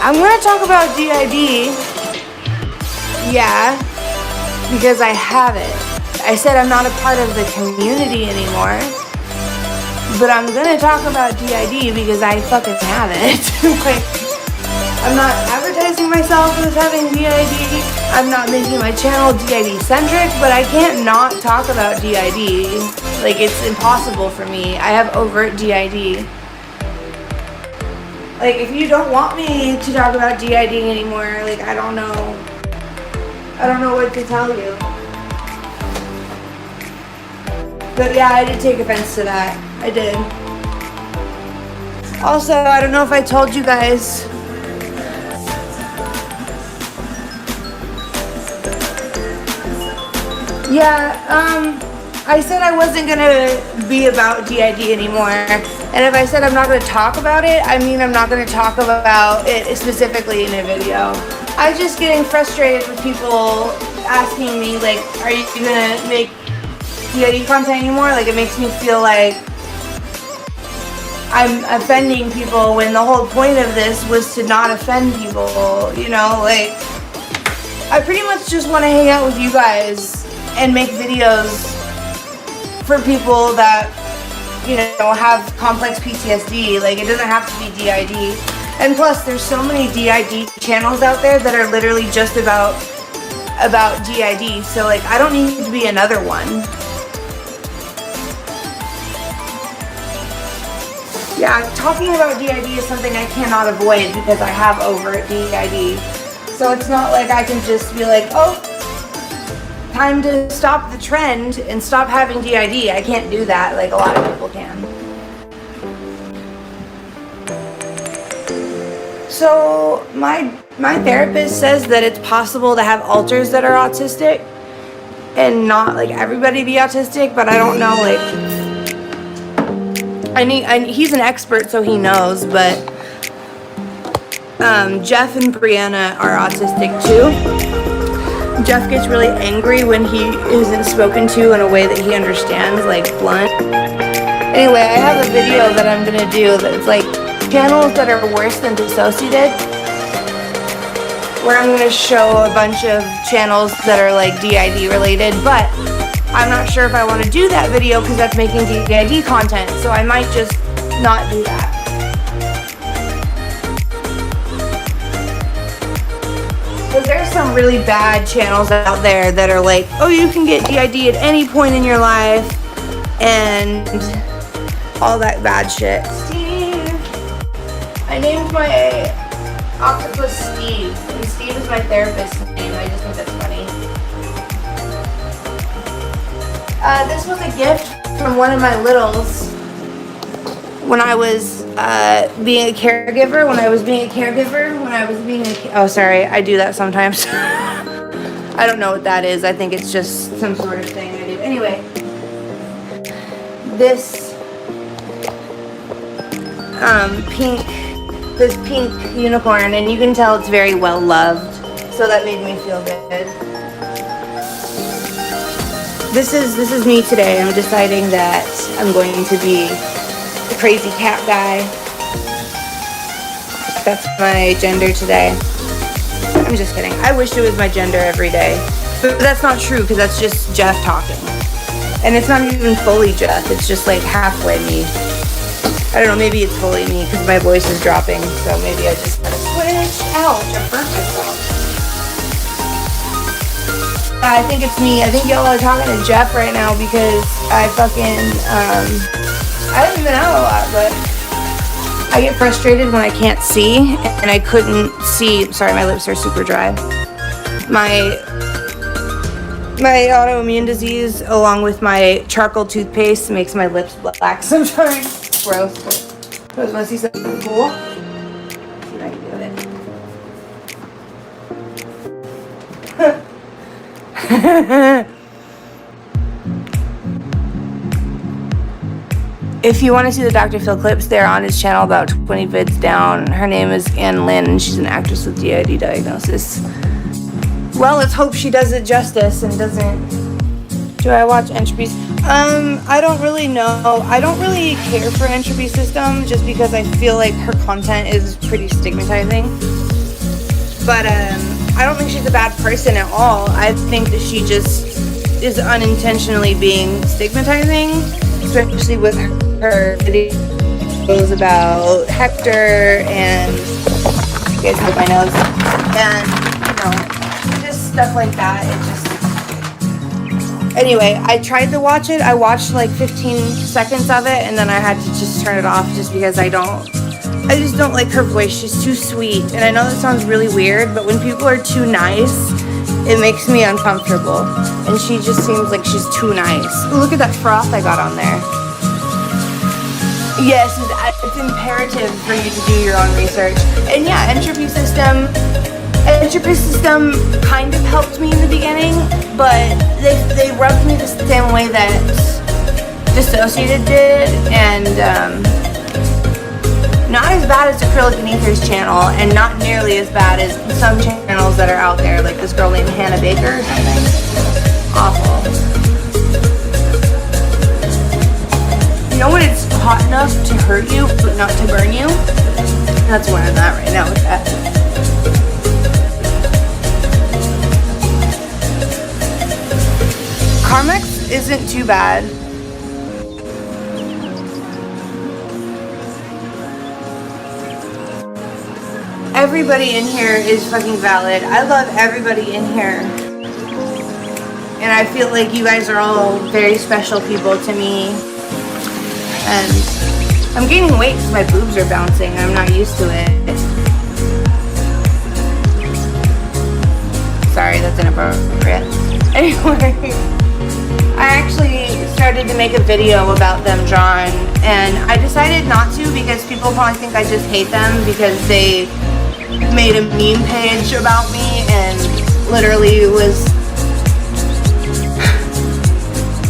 I'm gonna talk about DID. Yeah, because I have it. I said I'm not a part of the community anymore. But I'm gonna talk about DID because I fucking have it. Like, I'm not advertising myself as having DID. I'm not making my channel DID centric, but I can't not talk about DID. Like, it's impossible for me. I have overt DID. Like, if you don't want me to talk about DID anymore, like, I don't know what to tell you. But yeah, I did take offense to that. I did. Also, I don't know if I told you guys. Yeah, I said I wasn't gonna be about DID anymore. And if I said I'm not gonna talk about it, I mean I'm not gonna talk about it specifically in a video. I was just getting frustrated with people asking me, like, are you gonna make DID content anymore? Like, it makes me feel like I'm offending people when the whole point of this was to not offend people, you know? Like, I pretty much just want to hang out with you guys and make videos for people that, you know, have complex PTSD. Like, it doesn't have to be DID. And plus, there's so many DID channels out there that are literally just about DID. So, like, I don't need to be another one. Yeah, talking about DID is something I cannot avoid because I have overt DID. So it's not like I can just be like, oh, time to stop the trend and stop having DID. I can't do that like a lot of people can. So my therapist says that it's possible to have alters that are autistic and not like everybody be autistic, but I don't know, like, he's an expert, so he knows, but Jeff and Brianna are autistic too. Jeff gets really angry when he isn't spoken to in a way that he understands, like blunt. Anyway, I have a video that I'm gonna do that's like channels that are worse than DISSOCIADiD, where I'm gonna show a bunch of channels that are like DID related, but I'm not sure if I want to do that video because that's making DID content, so I might just not do that. Because there's some really bad channels out there that are like, oh, you can get DID at any point in your life, and all that bad shit. Steve! I named my octopus Steve, and Steve is my therapist's name. I just think that's funny. This was a gift from one of my littles when I was being a caregiver. Oh, sorry, I do that sometimes. I don't know what that is. I think it's just some sort of thing I do. Anyway, this pink unicorn, and you can tell it's very well loved, so that made me feel good. This is me today. I'm deciding that I'm going to be the crazy cat guy. That's my gender today. I'm just kidding. I wish it was my gender every day. But that's not true because that's just Jeff talking. And it's not even fully Jeff. It's just like halfway me. I don't know, maybe it's fully me because my voice is dropping. So maybe I just gotta switch. Ouch, I burnt myself. I think it's me. I think y'all are talking to Jeff right now because I fucking, I haven't been out a lot, but I get frustrated when I can't see, and I couldn't see. Sorry, my lips are super dry. My autoimmune disease, along with my charcoal toothpaste, makes my lips black sometimes. It's gross. You guys want to see something cool? Let's see if I can do it. If you want to see the Dr. Phil clips, they're on his channel about 20 vids down. Her name is Ann Lynn, and she's an actress with DID diagnosis. Well, let's hope she does it justice and doesn't Do I watch Entropy? I don't really know. I don't really care for Entropy System just because I feel like her content is pretty stigmatizing. But I don't think she's a bad person at all. I think that she just is unintentionally being stigmatizing, especially with her videos about Hector and you guys have my nose, and you know, just stuff like that. It just, anyway, I tried to watch it. I watched like 15 seconds of it and then I had to just turn it off just because I just don't like her voice. She's too sweet, and I know that sounds really weird, but when people are too nice, it makes me uncomfortable, and she just seems like she's too nice. Look at that froth I got on there. Yes, it's imperative for you to do your own research. And yeah, Entropy System kind of helped me in the beginning, but they rubbed me the same way that DISSOCIADiD did, and not as bad as ACRYLIC and AETHER's channel, and not nearly as bad as some channels that are out there, like this girl named Hannah Baker or something. Awful. You know when it's hot enough to hurt you, but not to burn you? That's where I'm at right now with that. Carmex isn't too bad. Everybody in here is fucking valid. I love everybody in here. And I feel like you guys are all very special people to me. And I'm gaining weight because my boobs are bouncing. I'm not used to it. Sorry, that's inappropriate. Anyway, I actually started to make a video about them drawn, and I decided not to because people probably think I just hate them because they made a meme page about me and literally was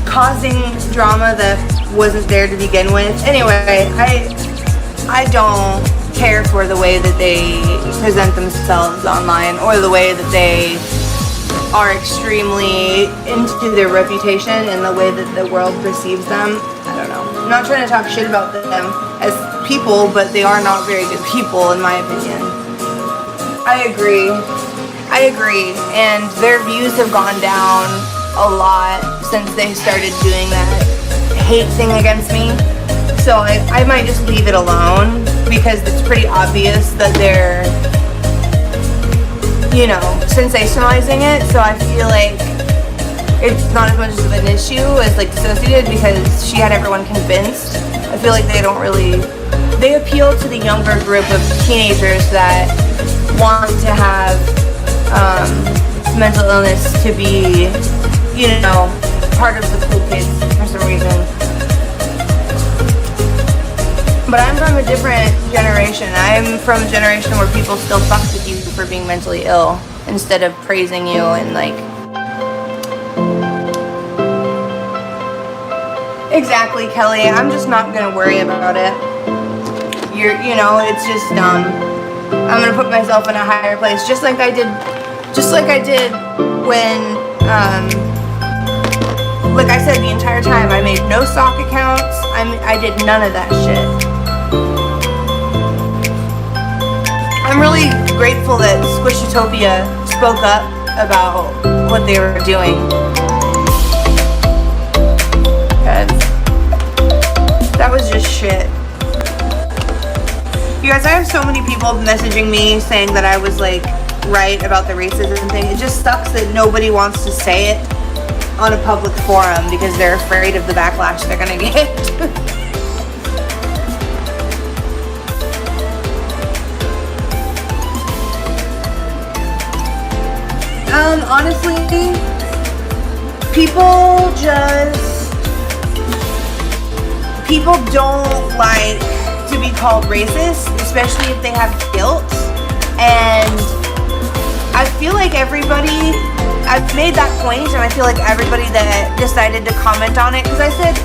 causing drama that wasn't there to begin with. Anyway, I don't care for the way that they present themselves online or the way that they are extremely into their reputation and the way that the world perceives them. I don't know. I'm not trying to talk shit about them as people, but they are not very good people in my opinion. I agree, and their views have gone down a lot since they started doing that hate thing against me, so I might just leave it alone because it's pretty obvious that they're, you know, sensationalizing it, so I feel like it's not as much of an issue as like DISSOCIADiD because she had everyone convinced. I feel like they don't really, they appeal to the younger group of teenagers that want to have mental illness to be, you know, part of the cool kids for some reason. But I'm from a different generation. I'm from a generation where people still fuck with you for being mentally ill instead of praising you and like... Exactly, Kelly. I'm just not gonna worry about it. You know, it's just dumb. I'm gonna put myself in a higher place, just like I did when, like I said, the entire time I made no stock accounts. I did none of that shit. I'm really grateful that Squishytopia spoke up about what they were doing. Because that was just shit. You guys, I have so many people messaging me saying that I was like right about the racism thing. It just sucks that nobody wants to say it on a public forum because they're afraid of the backlash they're gonna get. Honestly, people don't like to be called racist, especially if they have guilt, and I feel like everybody, I've made that point, and I feel like everybody that decided to comment on it, because I said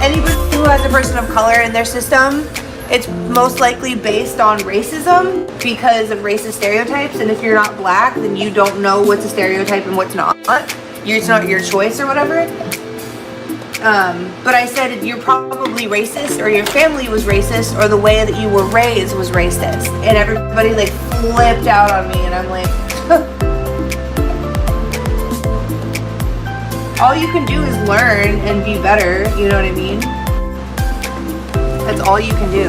anybody who has a person of color in their system, it's most likely based on racism because of racist stereotypes, and if you're not black, then you don't know what's a stereotype and what's not. It's not your choice or whatever. But I said, you're probably racist, or your family was racist, or the way that you were raised was racist. And everybody like flipped out on me, and I'm like, all you can do is learn and be better, you know what I mean? That's all you can do.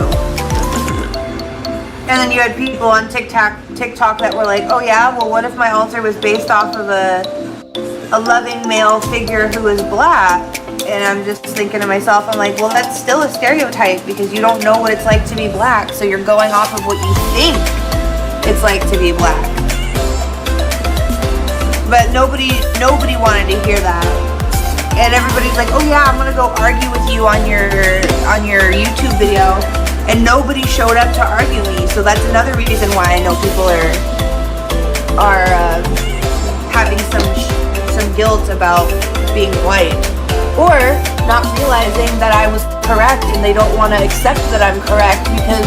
And then you had people on TikTok that were like, oh yeah, well what if my altar was based off of a loving male figure who is black? And I'm just thinking to myself, I'm like, well that's still a stereotype because you don't know what it's like to be black, so you're going off of what you think it's like to be black. But nobody wanted to hear that. And everybody's like, oh yeah, I'm gonna go argue with you on your YouTube video. And nobody showed up to argue me, so that's another reason why I know people are having some guilt about being white, or not realizing that I was correct and they don't want to accept that I'm correct because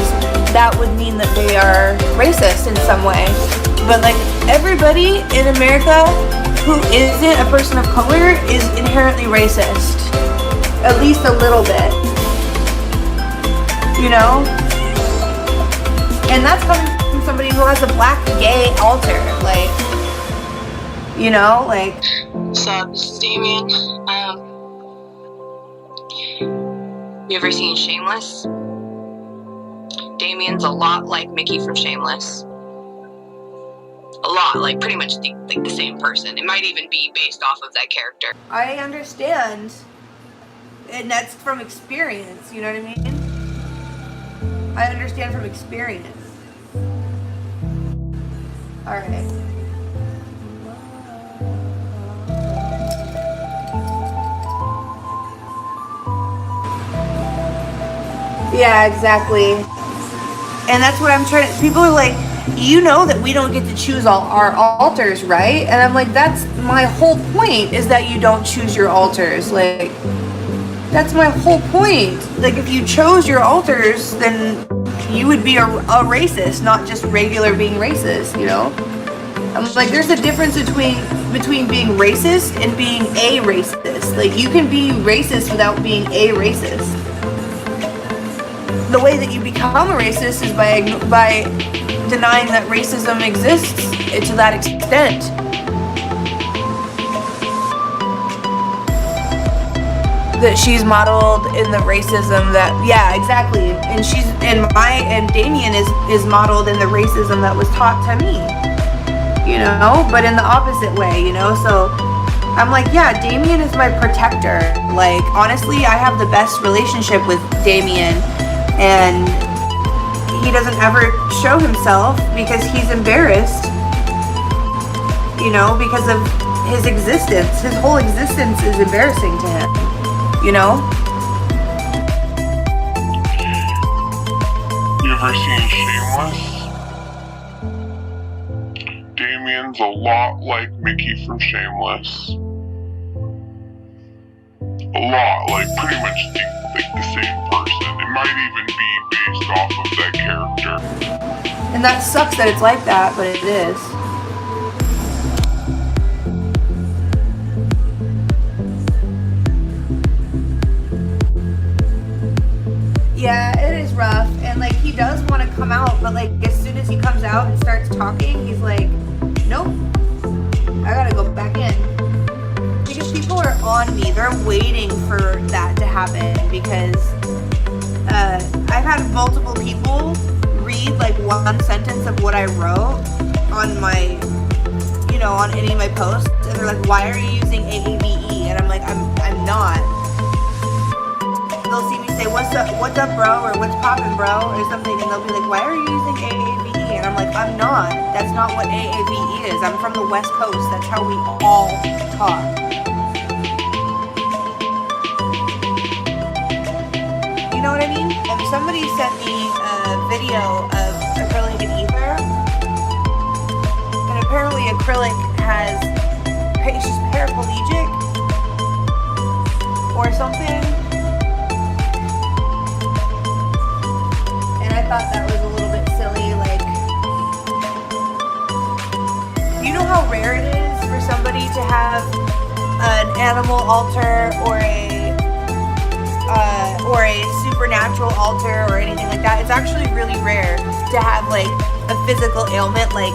that would mean that they are racist in some way. But like everybody in America who isn't a person of color is inherently racist, at least a little bit. You know? And that's coming from somebody who has a black gay altar, like, you know, like. So, this is Damien. You ever seen Shameless? Damien's a lot like Mickey from Shameless. A lot, like pretty much like the same person. It might even be based off of that character. I understand. And that's from experience, you know what I mean? I understand from experience. Alright. Yeah, exactly. And that's what I'm trying to, people are like, you know that we don't get to choose all our altars, right? And I'm like, that's my whole point, is that you don't choose your altars. Like, that's my whole point. Like, if you chose your altars, then you would be a racist, not just regular being racist, you know? I'm like, there's a difference between being racist and being a racist. Like, you can be racist without being a racist. The way that you become a racist is by denying that racism exists to that extent. That she's modeled in the racism that, yeah, exactly. And Damien is modeled in the racism that was taught to me, you know, but in the opposite way, you know. So I'm like, yeah, Damien is my protector. Like, honestly, I have the best relationship with Damien, and he doesn't ever show himself because he's embarrassed, you know, because of his existence. His whole existence is embarrassing to him. You know? You ever seen Shameless? Damien's a lot like Mickey from Shameless. A lot, like pretty much like the same person. It might even be based off of that character. And that sucks that it's like that, but it is. Yeah, it is rough, and like he does want to come out, but like as soon as he comes out and starts talking, he's like, nope, I gotta go back in. Because people are on me, they're waiting for that to happen, because I've had multiple people read like one sentence of what I wrote on my, you know, on any of my posts, and they're like, why are you using AAVE? And I'm like, I'm not. They'll see me say, what's up bro, or what's poppin' bro, or something, and they'll be like, why are you using AAVE? And I'm like, I'm not. That's not what AAVE is. I'm from the West Coast. That's how we all talk. You know what I mean? And somebody sent me a video of acrylic and ether, and apparently acrylic she's paraplegic or something. I thought that was a little bit silly. Like, you know how rare it is for somebody to have an animal altar or a or a supernatural altar or anything like that. It's actually really rare to have like a physical ailment like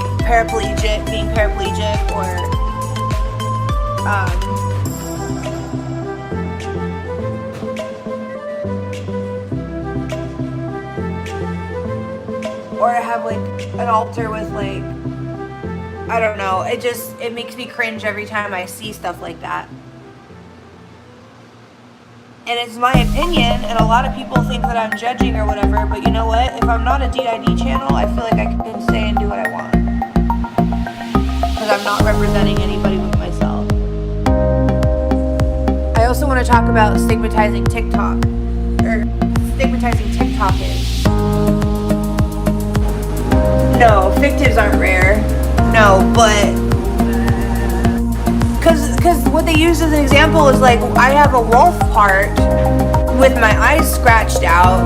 being paraplegic, or to have like an altar with like, I don't know, it makes me cringe every time I see stuff like that. And it's my opinion, and a lot of people think that I'm judging or whatever, but you know what? If I'm not a DID channel, I feel like I can say and do what I want. Because I'm not representing anybody but myself. I also want to talk about stigmatizing TikTok. Or stigmatizing TikTok is. No, fictives aren't rare. No, but because what they use as an example is like, I have a wolf part with my eyes scratched out,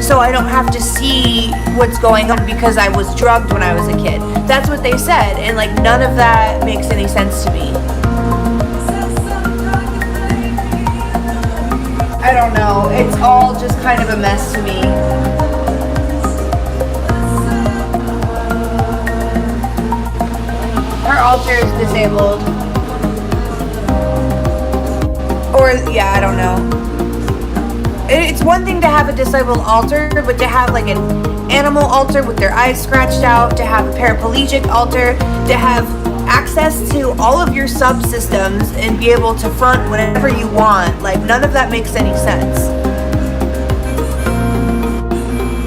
so I don't have to see what's going on because I was drugged when I was a kid. That's what they said, and like none of that makes any sense to me. I don't know, it's all just kind of a mess to me. Her altar is disabled. Or, yeah, I don't know. It's one thing to have a disabled altar, but to have like an animal altar with their eyes scratched out, to have a paraplegic altar, to have access to all of your subsystems and be able to front whatever you want, like none of that makes any sense.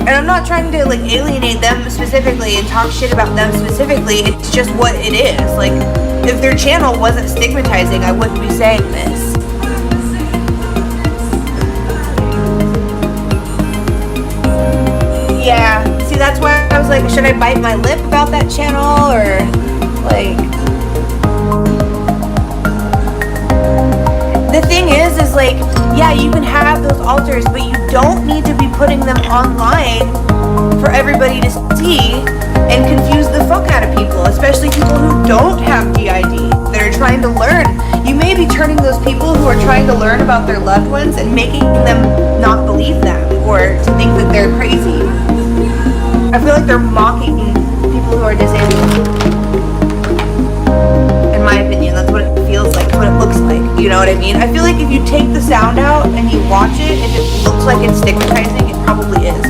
And I'm not trying to like alienate them specifically and talk shit about them specifically, it's just what it is. Like, if their channel wasn't stigmatizing, I wouldn't be saying this. Yeah, see, that's why I was like, should I bite my lip about that channel, or like, the thing is like, yeah, you can have those altars, but you don't need to be putting them online for everybody to see and confuse the fuck out of people, especially people who don't have DID, that are trying to learn. You may be turning those people who are trying to learn about their loved ones and making them not believe them, or to think that they're crazy. I feel like they're mocking people who are disabled. In my opinion, that's what it feels like, that's what it looks like, you know what I mean? I feel like if you take the sound out and you watch it, if it looks like it's stigmatizing, it probably is.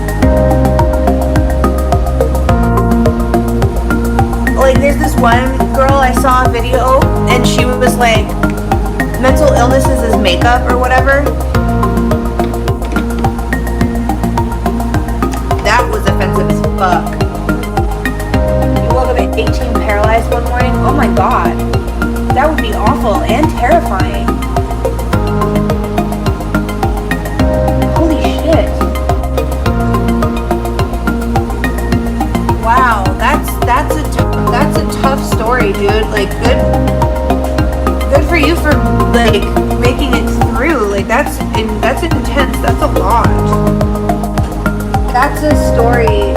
Like, there's this one girl, I saw a video, and she was like, mental illnesses is makeup or whatever. That was offensive as fuck. You woke up at 18 paralyzed one morning? Oh my god. That would be awful and terrifying. Holy shit. Wow, that's a tough story, dude. Like, good for you for like making it through. Like, that's intense. That's a lot. That's a story.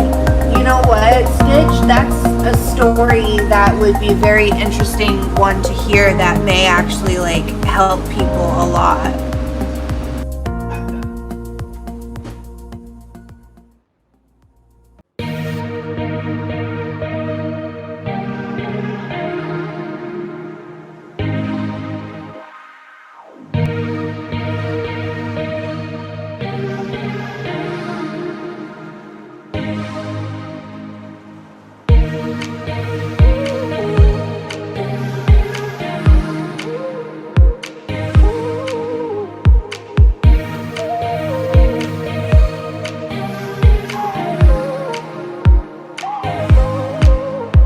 You know what, Stitch? That's a story that would be a very interesting one to hear, that may actually like help people a lot.